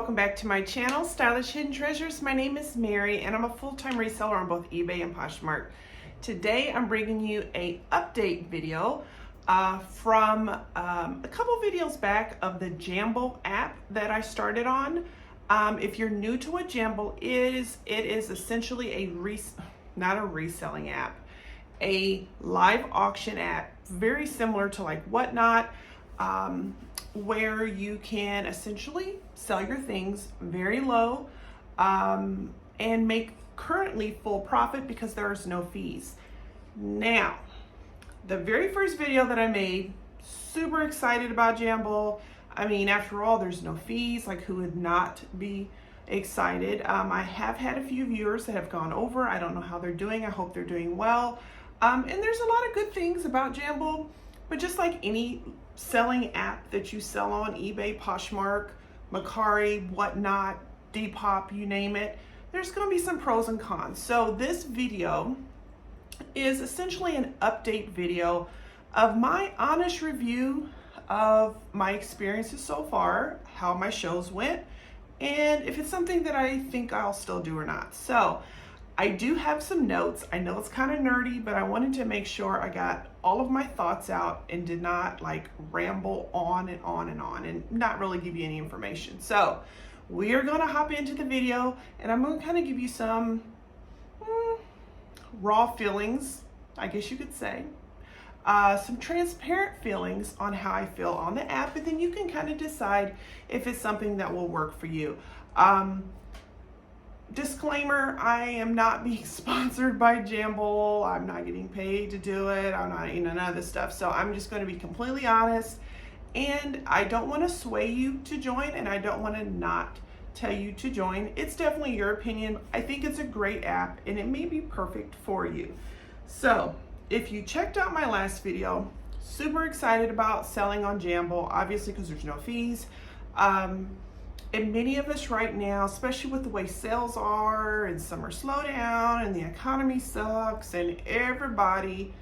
welcome back to my channel, Stylish Hidden Treasures. My name is Mary and I'm a full-time reseller on both eBay and Poshmark. Today I'm bringing you a update video from a couple videos back of the Jamble app that I started on. If you're new to what Jamble is, it is essentially not a reselling app, a live auction app, very similar to like Whatnot, where you can essentially sell your things very low and make currently full profit because there's no fees. Now, the very first video that I made, super excited about Jamble. I mean, after all, there's no fees. Like, who would not be excited? I have had a few viewers that have gone over. I don't know how they're doing. I hope they're doing well. And there's a lot of good things about Jamble, but just like any selling app that you sell on eBay, Poshmark, Mercari, Whatnot, Depop, you name it, there's going to be some pros and cons. So this video is essentially an update video of my honest review of my experiences so far, how my shows went, and if it's something that I think I'll still do or not. So I do have some notes. I know it's kind of nerdy, but I wanted to make sure I got all of my thoughts out and did not like ramble on and on and on and not really give you any information. So we are going to hop into the video and I'm going to kind of give you some raw feelings, I guess you could say, some transparent feelings on how I feel on the app, and then you can kind of decide if it's something that will work for you. Disclaimer, I am not being sponsored by Jamble. I'm not getting paid to do it. I'm not, none of this stuff. So I'm just going to be completely honest, and I don't want to sway you to join, and I don't want to not tell you to join. It's definitely your opinion. I think it's a great app and it may be perfect for you. So if you checked out my last video, super excited about selling on Jamble, obviously because there's no fees. And many of us right now, especially with the way sales are and summer slowdown and the economy sucks and everybody,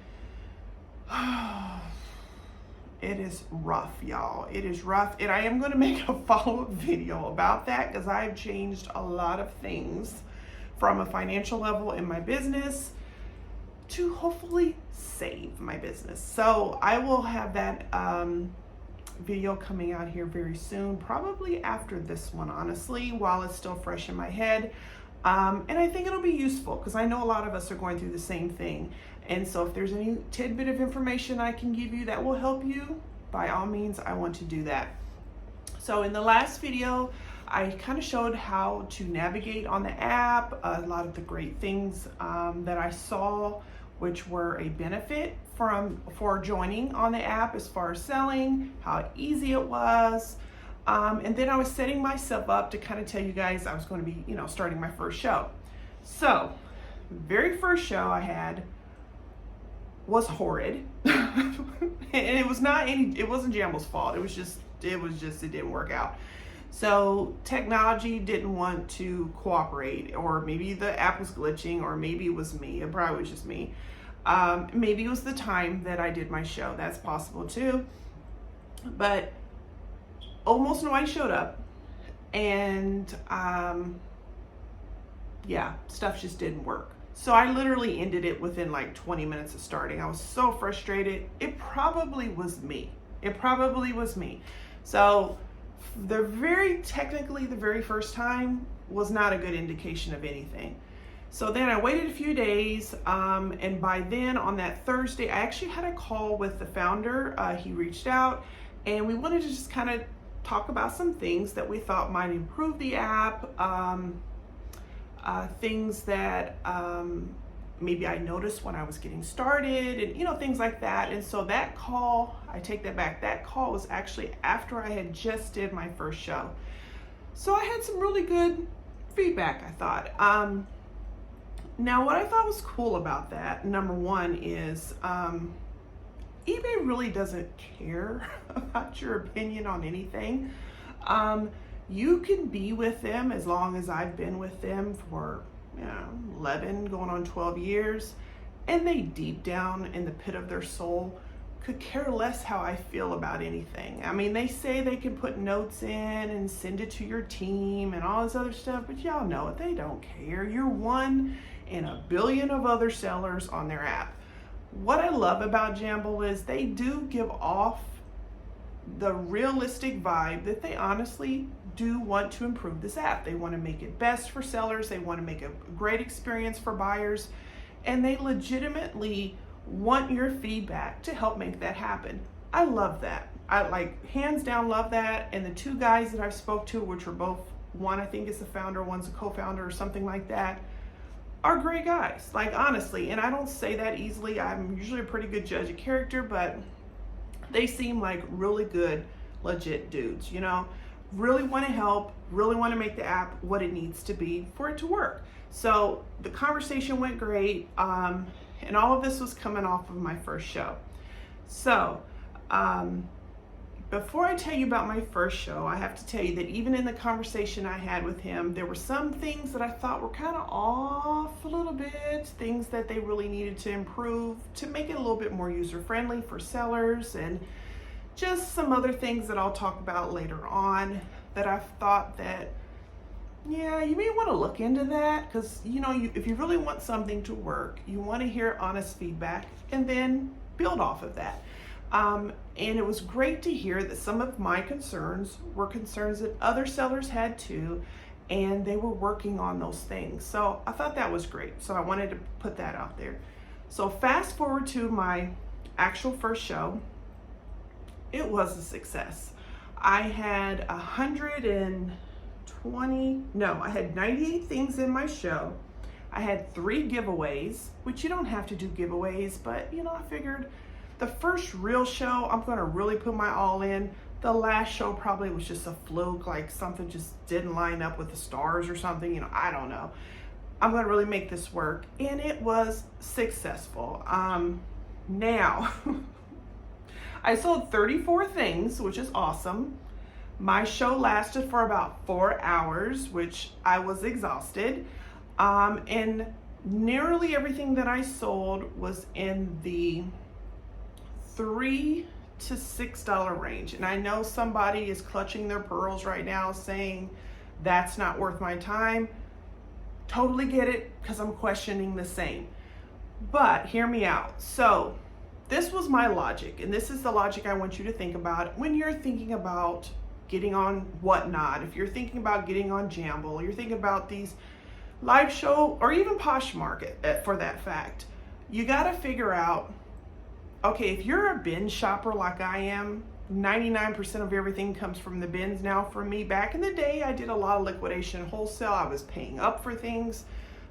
it is rough, y'all. It is rough. And I am going to make a follow-up video about that because I've changed a lot of things from a financial level in my business to hopefully save my business. So I will have that video coming out here very soon, probably after this one, honestly, while it's still fresh in my head. And I think it'll be useful because I know a lot of us are going through the same thing. And so if there's any tidbit of information I can give you that will help you, by all means, I want to do that. So in the last video, I kind of showed how to navigate on the app, a lot of the great things that I saw, which were a benefit for joining on the app as far as selling, how easy it was. And then I was setting myself up to kind of tell you guys I was going to be, starting my first show. So very first show I had was horrid. And it wasn't Jamble's fault. It didn't work out. So technology didn't want to cooperate, or maybe the app was glitching, or maybe it was me. It probably was just me. Maybe it was the time that I did my show. That's possible too. But almost nobody showed up. And yeah, stuff just didn't work. So I literally ended it within like 20 minutes of starting. I was so frustrated. It probably was me. So technically the very first time was not a good indication of anything. So then I waited a few days, and by then on that Thursday, I actually had a call with the founder. He reached out and we wanted to just kind of talk about some things that we thought might improve the app, things that maybe I noticed when I was getting started, and things like that. And so that call, I take that back, that call was actually after I had just did my first show. So I had some really good feedback, I thought. Now what I thought was cool about that, number one, is eBay really doesn't care about your opinion on anything. You can be with them as long as I've been with them for 11 going on 12 years, and they deep down in the pit of their soul could care less how I feel about anything. I mean, they say they can put notes in and send it to your team and all this other stuff, but y'all know it, they don't care. You're one in a billion of other sellers on their app. What I love about Jamble is they do give off the realistic vibe that they honestly do want to improve this app. They want to make it best for sellers. They want to make a great experience for buyers, and they legitimately want your feedback to help make that happen. I love that. I like hands down love that. And the two guys that I've spoke to, which are both, one I think is the founder, one's a co-founder or something like that, are great guys, like honestly. And I don't say that easily. I'm usually a pretty good judge of character, but they seem like really good, legit dudes, you know, really want to help, really want to make the app what it needs to be for it to work. So the conversation went great. And all of this was coming off of my first show. So before I tell you about my first show, I have to tell you that even in the conversation I had with him, there were some things that I thought were kind of off a little bit, things that they really needed to improve to make it a little bit more user-friendly for sellers, and just some other things that I'll talk about later on that I've thought that, yeah, you may want to look into that, because you know, if you really want something to work, you want to hear honest feedback and then build off of that. And it was great to hear that some of my concerns were concerns that other sellers had too, and they were working on those things. So I thought that was great. So I wanted to put that out there. So fast forward to my actual first show. It was a success. I had 98 things in my show. I had 3 giveaways, which you don't have to do giveaways, but you know, I figured the first real show, I'm gonna really put my all in. The last show probably was just a fluke, like something just didn't line up with the stars or something, you know, I don't know. I'm gonna really make this work, and it was successful. Now, I sold 34 things, which is awesome. My show lasted for about 4 hours, which I was exhausted. And nearly everything that I sold was in the $3 to $6 range. And I know somebody is clutching their pearls right now saying that's not worth my time. Totally get it, because I'm questioning the same. But hear me out. So this was my logic, and this is the logic I want you to think about when you're thinking about getting on Whatnot. If you're thinking about getting on Jamble, you're thinking about these live show, or even Poshmark for that fact, you got to figure out, okay, if you're a bin shopper like I am, 99% of everything comes from the bins now for me. Back in the day, I did a lot of liquidation wholesale. I was paying up for things.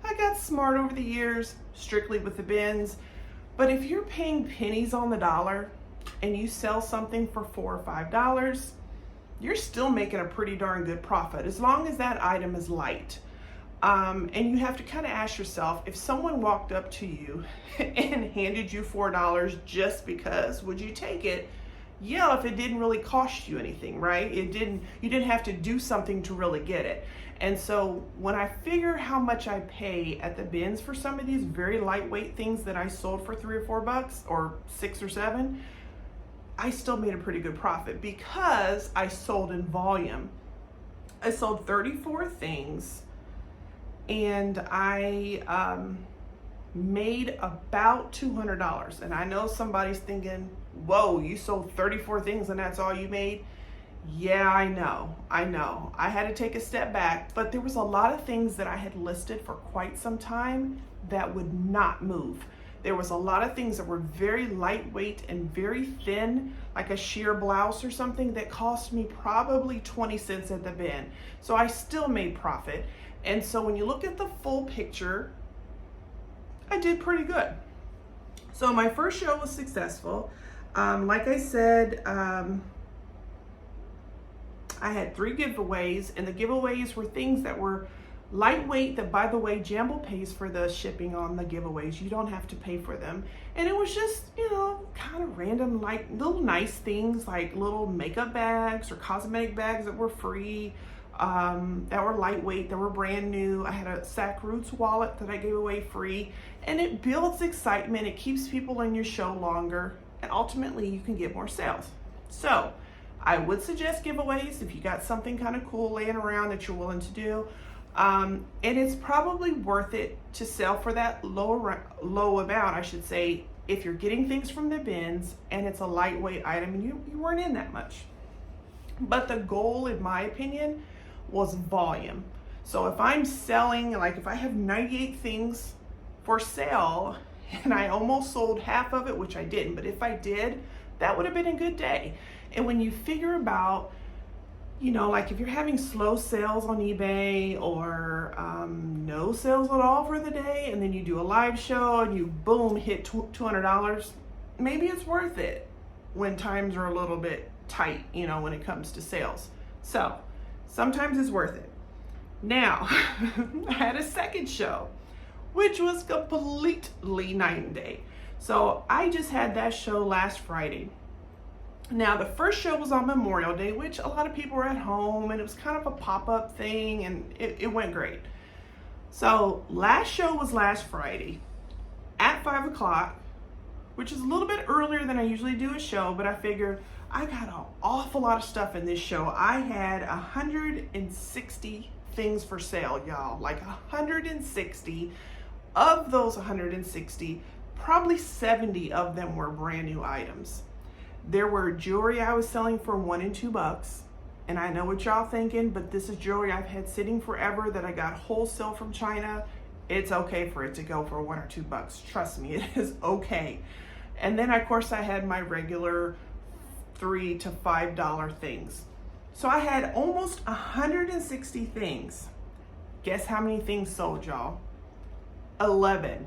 I got smart over the years, strictly with the bins. But if you're paying pennies on the dollar and you sell something for $4 or $5, you're still making a pretty darn good profit, as long as that item is light. And you have to kind of ask yourself, if someone walked up to you and handed you $4 just because, would you take it? Yeah, if it didn't really cost you anything, right? You didn't have to do something to really get it. And so when I figure how much I pay at the bins for some of these very lightweight things that I sold for $3 or $4 or $6 or $7, I still made a pretty good profit because I sold in volume. I sold 34 things, and I made about $200. And I know somebody's thinking, whoa, you sold 34 things and that's all you made? Yeah, I know. I had to take a step back, but there was a lot of things that I had listed for quite some time that would not move. There was a lot of things that were very lightweight and very thin, like a sheer blouse or something, that cost me probably 20 cents at the bin. So I still made profit. And so when you look at the full picture, I did pretty good. So my first show was successful. Like I said, I had 3 giveaways, and the giveaways were things that were lightweight, that, by the way, Jamble pays for the shipping on the giveaways. You don't have to pay for them. And it was just, you know, kind of random, like little nice things, like little makeup bags or cosmetic bags that were free, that were lightweight, that were brand new. I had a Sack Roots wallet that I gave away free, and it builds excitement. It keeps people in your show longer. ultimately you can get more sales. So I would suggest giveaways if you got something kind of cool laying around that you're willing to do. And it's probably worth it to sell for that low amount, I should say, if you're getting things from the bins and it's a lightweight item and you weren't in that much. But the goal, in my opinion, was volume. So if I'm selling, like if I have 98 things for sale and I almost sold half of it, which I didn't, but if I did, that would have been a good day. And when you figure about, you know, like if you're having slow sales on eBay or no sales at all for the day, and then you do a live show and you boom, hit $200, maybe it's worth it when times are a little bit tight, you know, when it comes to sales. So sometimes it's worth it. Now, I had a second show, which was completely night and day. So I just had that show last Friday. Now, the first show was on Memorial Day, which a lot of people were at home, and it was kind of a pop-up thing, and it went great. So last show was last Friday at 5 o'clock, which is a little bit earlier than I usually do a show, but I figured I got an awful lot of stuff in this show. I had 160 things for sale, y'all, like 160. Of those 160, probably 70 of them were brand new items. There were jewelry I was selling for $1 and $2. And I know what y'all thinking, but this is jewelry I've had sitting forever that I got wholesale from China. It's okay for it to go for $1 or $2. Trust me, it is okay. And then of course I had my regular $3 to $5 things. So I had almost 160 things. Guess how many things sold, y'all? 11.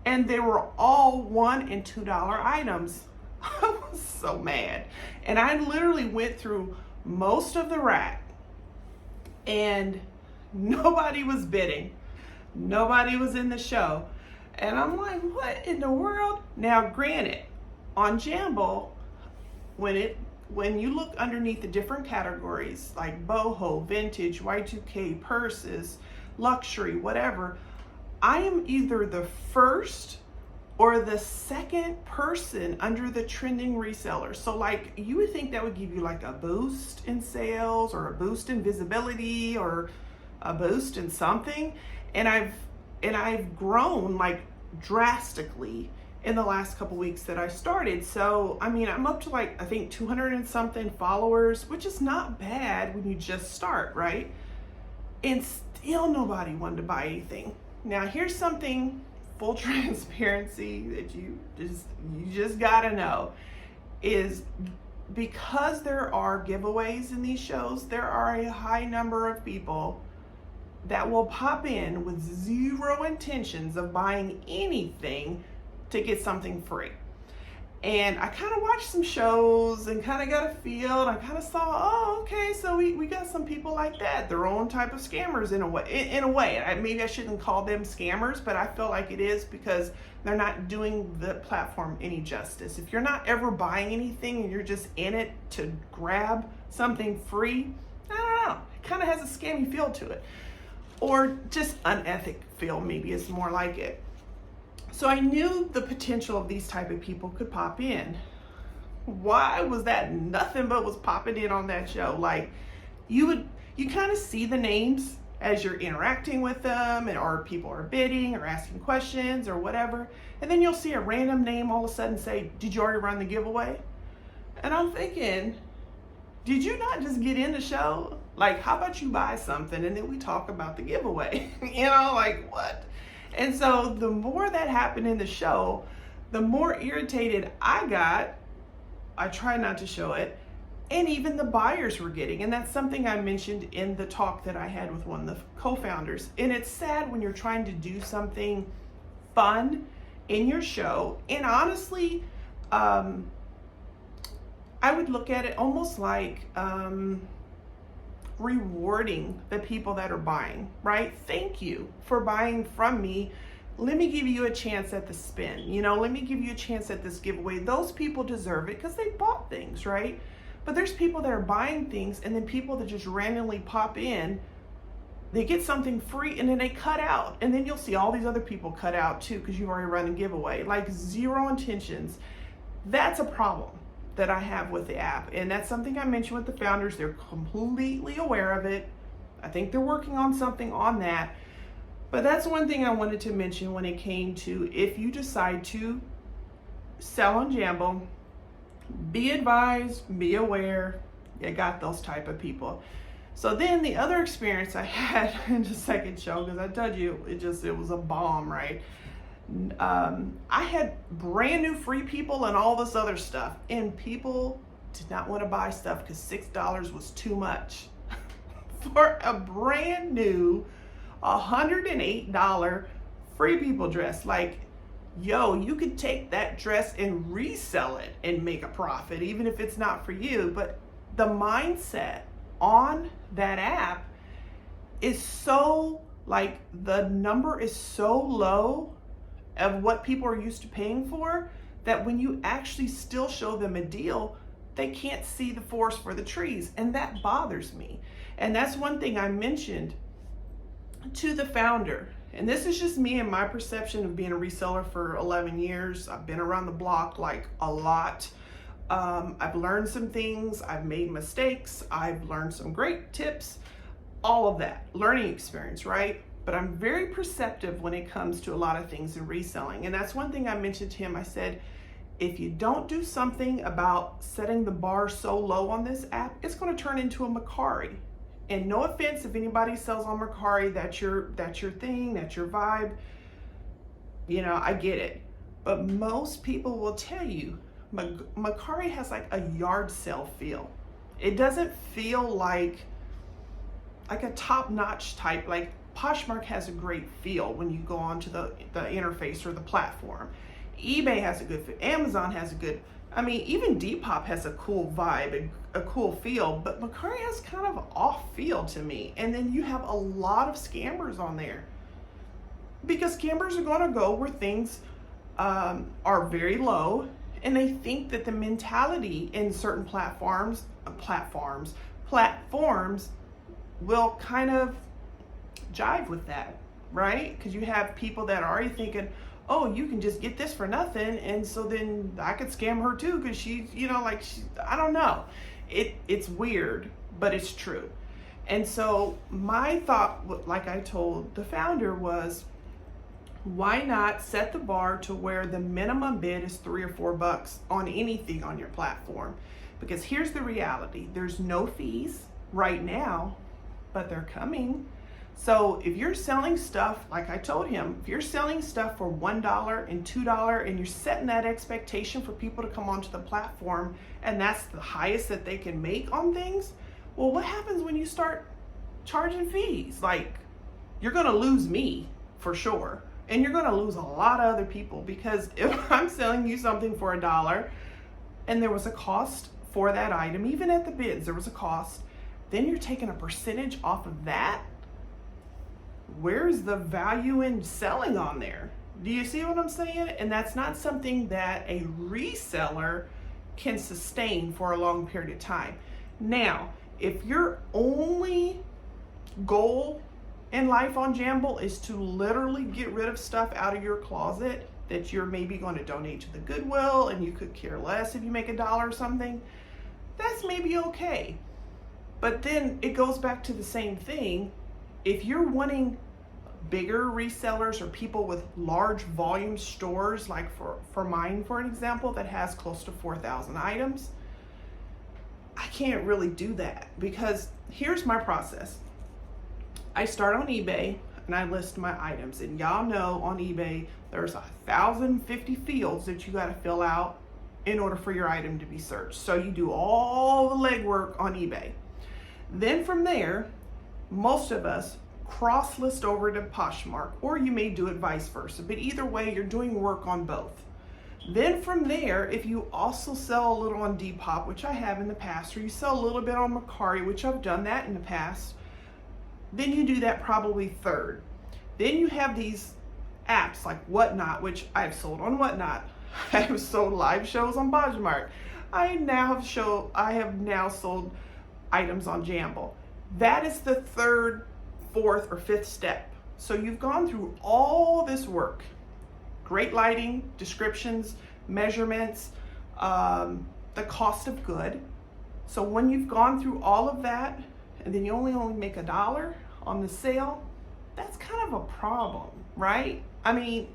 And they were all $1 and $2 items. I was so mad. And I literally went through most of the rack and nobody was bidding. Nobody was in the show. And I'm like, what in the world? Now, granted, on Jamble, when you look underneath the different categories like boho, vintage, Y2K, purses, luxury, whatever, I am either the first or the second person under the trending reseller. So like you would think that would give you like a boost in sales or a boost in visibility or a boost in something. And I've grown like drastically in the last couple weeks that I started. So, I mean, I'm up to like, I think 200 and something followers, which is not bad when you just start, right? And still nobody wanted to buy anything. Now here's something, full transparency, that you just gotta know, is because there are giveaways in these shows, there are a high number of people that will pop in with zero intentions of buying anything to get something free. And I kind of watched some shows and kind of got a feel, and I kind of saw, oh, okay, so we got some people like that, their own type of scammers in a way. Maybe I shouldn't call them scammers, but I feel like it is because they're not doing the platform any justice. If you're not ever buying anything and you're just in it to grab something free, I don't know, it kind of has a scammy feel to it. Or just unethic feel, maybe it's more like it. So I knew the potential of these type of people could pop in. Why was that nothing but was popping in on that show? Like you kind of see the names as you're interacting with them, or people are bidding or asking questions or whatever. And then you'll see a random name all of a sudden say, did you already run the giveaway? And I'm thinking, did you not just get in the show? Like, how about you buy something and then we talk about the giveaway? You know, like what? And so the more that happened in the show, the more irritated I got. I try not to show it. And even the buyers were getting. And that's something I mentioned in the talk that I had with one of the co-founders. And it's sad when you're trying to do something fun in your show. And honestly, I would look at it almost like rewarding the people that are buying, right? Thank you for buying from me. Let me give you a chance at the spin. You know, let me give you a chance at this giveaway. Those people deserve it because they bought things, right? But there's people that are buying things, and then people that just randomly pop in, they get something free and then they cut out. And then you'll see all these other people cut out too because you've already run a giveaway. Like zero intentions. That's a problem that I have with the app. And that's something I mentioned with the founders. They're completely aware of it. I think they're working on something on that. But that's one thing I wanted to mention when it came to, if you decide to sell on Jamble, be advised, be aware, you got those type of people. So then the other experience I had in the second show, because I told you, it was a bomb, right? I had brand new free people and all this other stuff, and people did not want to buy stuff because $6 was too much for a brand new $108 free people dress. Like, yo, you could take that dress and resell it and make a profit, even if it's not for you. But the mindset on that app is so, like, the number is so low of what people are used to paying for, that when you actually still show them a deal, they can't see the forest for the trees. And that bothers me. And that's one thing I mentioned to the founder. And this is just me and my perception of being a reseller for 11 years. I've been around the block like a lot. I've learned some things, I've made mistakes, I've learned some great tips, all of that, learning experience, right? But I'm very perceptive when it comes to a lot of things in reselling. And that's one thing I mentioned to him. I said, if you don't do something about setting the bar so low on this app, it's going to turn into a Mercari. And no offense if anybody sells on Mercari, that's your thing, that's your vibe. You know, I get it. But most people will tell you, Mercari has like a yard sale feel. It doesn't feel like a top-notch type, like Poshmark has a great feel when you go onto the interface or the platform. eBay has a good feel. Amazon has a good, I mean, even Depop has a cool vibe and a cool feel, but Mercari has kind of an off feel to me. And then you have a lot of scammers on there, because scammers are going to go where things are very low, and they think that the mentality in certain platforms will kind of jive with that, right? Because you have people that are already thinking, oh, you can just get this for nothing, and so then I could scam her too, because she's, you know, like, I don't know. It's weird, but it's true. And so my thought, like I told the founder, was, why not set the bar to where the minimum bid is $3 or $4 on anything on your platform? Because here's the reality. There's no fees right now, but they're coming. So if you're selling stuff, like I told him, if you're selling stuff for $1 and $2, and you're setting that expectation for people to come onto the platform, and that's the highest that they can make on things, well, what happens when you start charging fees? Like, you're gonna lose me for sure. And you're gonna lose a lot of other people, because if I'm selling you something for $1 and there was a cost for that item, even at the bids, there was a cost, then you're taking a percentage off of that. Where's the value in selling on there? Do you see what I'm saying? And that's not something that a reseller can sustain for a long period of time. Now, if your only goal in life on Jamble is to literally get rid of stuff out of your closet that you're maybe going to donate to the Goodwill, and you could care less if you make $1 or something, that's maybe okay. But then it goes back to the same thing. If you're wanting bigger resellers or people with large volume stores, like for mine, for an example, that has close to 4,000 items, I can't really do that, because here's my process. I start on eBay and I list my items, and y'all know on eBay there's 1,050 fields that you got to fill out in order for your item to be searched. So you do all the legwork on eBay. Then from there, most of us cross list over to Poshmark, or you may do it vice versa, but either way, you're doing work on both. Then from there, if you also sell a little on Depop, which I have in the past, or you sell a little bit on Mercari, which I've done that in the past, then you do that probably third. Then you have these apps like Whatnot, which I've sold on Whatnot. I have sold live shows on Poshmark. I have now sold items on Jamble. That is the third, fourth, or fifth step. So you've gone through all this work. Great lighting, descriptions, measurements, the cost of good. So when you've gone through all of that and then you only make $1 on the sale, that's kind of a problem, right? I mean,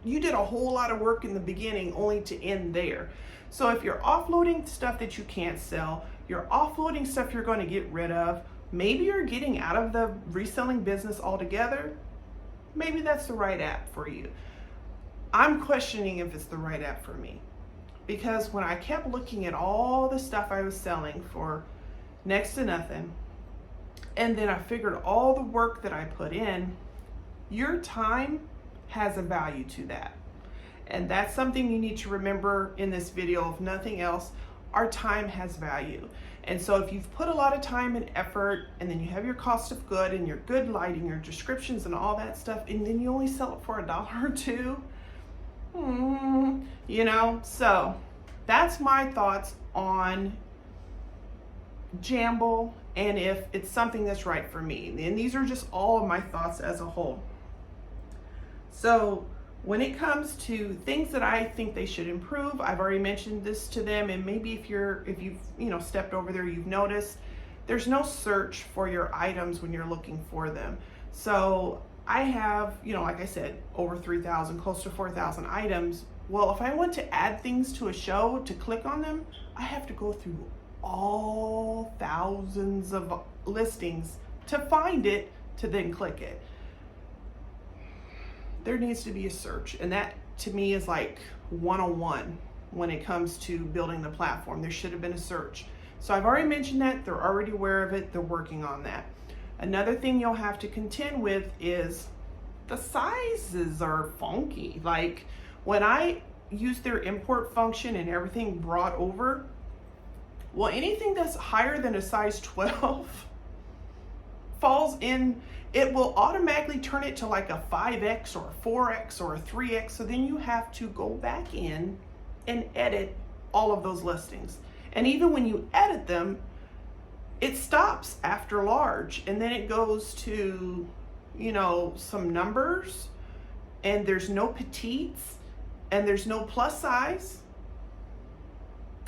you did a whole lot of work in the beginning only to end there. So if you're offloading stuff that you can't sell, you're offloading stuff you're going to get rid of, maybe you're getting out of the reselling business altogether, maybe that's the right app for you. I'm questioning if it's the right app for me, because when I kept looking at all the stuff I was selling for next to nothing, and then I figured all the work that I put in, your time has a value to that. And that's something you need to remember in this video. If nothing else, our time has value. And so if you've put a lot of time and effort, and then you have your cost of good and your good lighting, your descriptions and all that stuff, and then you only sell it for $1 or $2, you know, so that's my thoughts on Jamble and if it's something that's right for me. And these are just all of my thoughts as a whole. So when it comes to things that I think they should improve, I've already mentioned this to them, and maybe if you've stepped over there, you've noticed there's no search for your items when you're looking for them. So I have, like I said, over 3,000, close to 4,000 items. Well, if I want to add things to a show to click on them, I have to go through all thousands of listings to find it, to then click it. There needs to be a search, and that to me is like 101 when it comes to building the platform. There should have been a search. So I've already mentioned that. They're already aware of it. They're working on that. Another thing you'll have to contend with is the sizes are funky. Like when I use their import function and everything brought over, well, anything that's higher than a size 12 falls in. It will automatically turn it to like a 5X or a 4X or a 3X. So then you have to go back in and edit all of those listings. And even when you edit them, it stops after large, and then it goes to, some numbers, and there's no petites, and there's no plus size.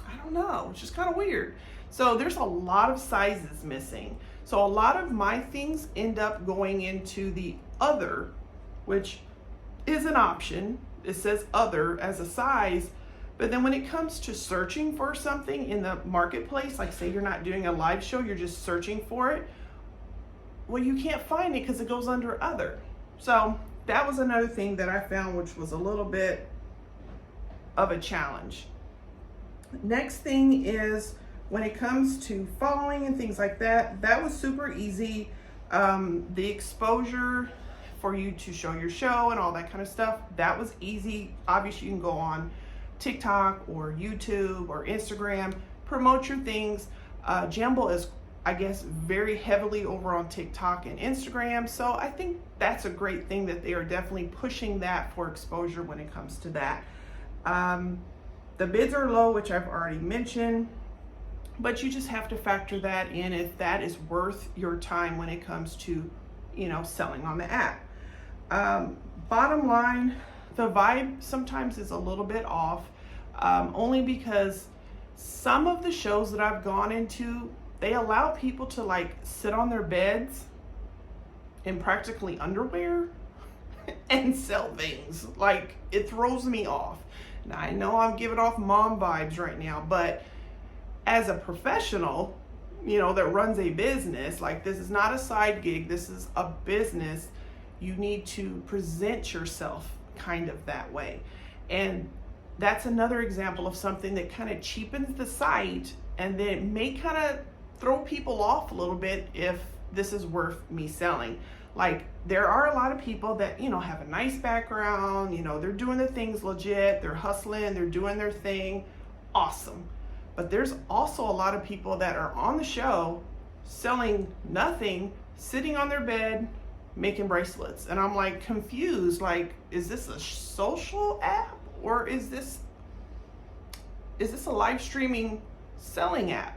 I don't know, it's just kind of weird. So there's a lot of sizes missing. So a lot of my things end up going into the other, which is an option. It says other as a size, but then when it comes to searching for something in the marketplace, like say you're not doing a live show, you're just searching for it, well, you can't find it because it goes under other. So that was another thing that I found, which was a little bit of a challenge. Next thing is, when it comes to following and things like that, that was super easy. The exposure for you to show your show and all that kind of stuff, that was easy. Obviously, you can go on TikTok or YouTube or Instagram, promote your things. Jamble is, I guess, very heavily over on TikTok and Instagram. So I think that's a great thing that they are definitely pushing that for exposure when it comes to that. The bids are low, which I've already mentioned. But you just have to factor that in if that is worth your time when it comes to, selling on the app. Bottom line, the vibe sometimes is a little bit off, only because some of the shows that I've gone into, they allow people to like sit on their beds in practically underwear and sell things. Like, it throws me off. Now, I know I'm giving off mom vibes right now, but as a professional, that runs a business, like, this is not a side gig, this is a business. You need to present yourself kind of that way. And that's another example of something that kind of cheapens the site, and then it may kind of throw people off a little bit if this is worth me selling. Like, there are a lot of people that, have a nice background, they're doing their things legit, they're hustling, they're doing their thing, awesome. But there's also a lot of people that are on the show selling nothing, sitting on their bed, making bracelets. And I'm like confused, like, is this a social app or is this a live streaming selling app?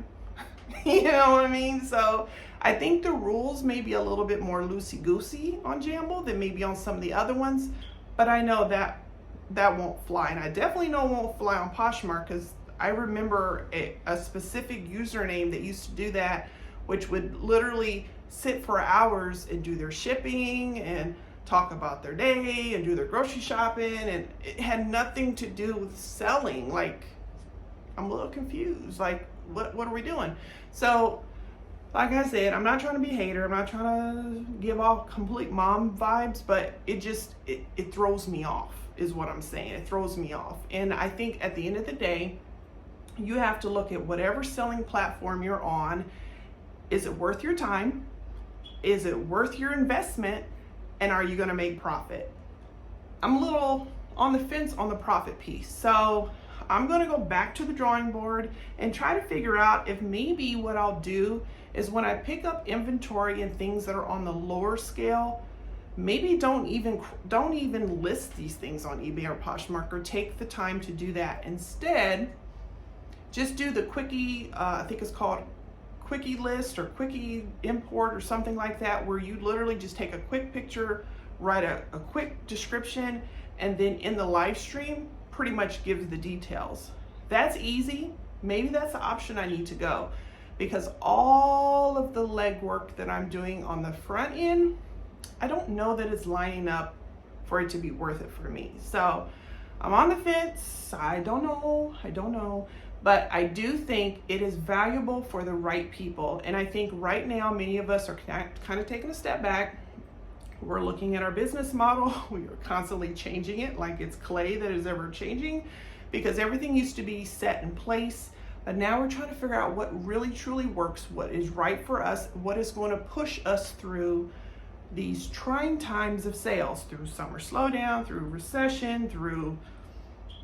You know what I mean? So I think the rules may be a little bit more loosey-goosey on Jamble than maybe on some of the other ones, but I know that won't fly. And I definitely know it won't fly on Poshmark, because I remember a specific username that used to do that, which would literally sit for hours and do their shipping and talk about their day and do their grocery shopping, and it had nothing to do with selling. Like, I'm a little confused. Like, what are we doing? So, like I said, I'm not trying to be a hater. I'm not trying to give off complete mom vibes, but it throws me off, is what I'm saying. It throws me off. And I think at the end of the day, you have to look at whatever selling platform you're on. Is it worth your time? Is it worth your investment? And are you going to make profit? I'm a little on the fence on the profit piece. So I'm going to go back to the drawing board and try to figure out if maybe what I'll do is when I pick up inventory and things that are on the lower scale, maybe don't even list these things on eBay or Poshmark, or take the time to do that. Instead, just do the quickie, I think it's called quickie list or quickie import or something like that, where you literally just take a quick picture, write a quick description, and then in the live stream pretty much gives the details. That's easy. Maybe that's the option I need to go, because all of the legwork that I'm doing on the front end, I don't know that it's lining up for it to be worth it for me. So I'm on the fence. I don't know. But I do think it is valuable for the right people. And I think right now, many of us are kind of taking a step back. We're looking at our business model. We are constantly changing it like it's clay that is ever changing, because everything used to be set in place. But now we're trying to figure out what really truly works, what is right for us, what is going to push us through these trying times of sales, through summer slowdown, through recession, through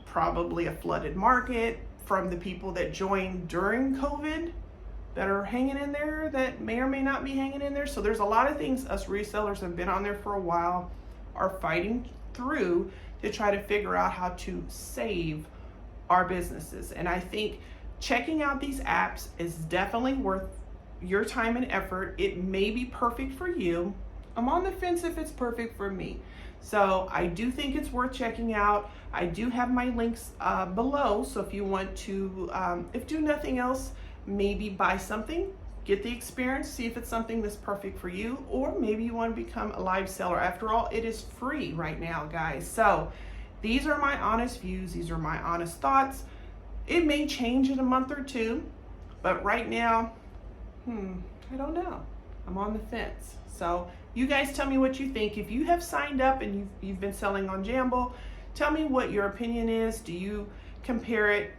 probably a flooded market, from the people that joined during COVID that are hanging in there, that may or may not be hanging in there. So there's a lot of things us resellers have been on there for a while are fighting through to try to figure out how to save our businesses. And I think checking out these apps is definitely worth your time and effort. It may be perfect for you. I'm on the fence if it's perfect for me. So I do think it's worth checking out. I do have my links below. So if you want to, if do nothing else, maybe buy something, get the experience, see if it's something that's perfect for you, or maybe you want to become a live seller. After all, it is free right now, guys. So these are my honest views. These are my honest thoughts. It may change in a month or two, but right now, I don't know. I'm on the fence. So you guys tell me what you think. If you have signed up and you've been selling on Jamble, tell me what your opinion is. Do you compare it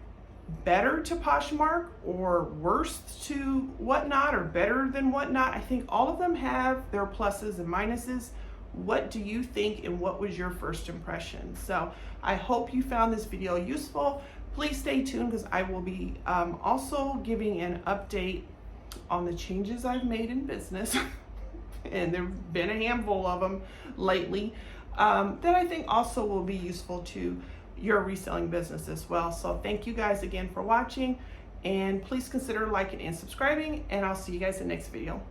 better to Poshmark or worse to whatnot, or better than whatnot? I think all of them have their pluses and minuses. What do you think, and what was your first impression? So I hope you found this video useful. Please stay tuned, because I will be also giving an update on the changes I've made in business. And there have been a handful of them lately that I think also will be useful to your reselling business as well. So thank you guys again for watching, and please consider liking and subscribing, and I'll see you guys in the next video.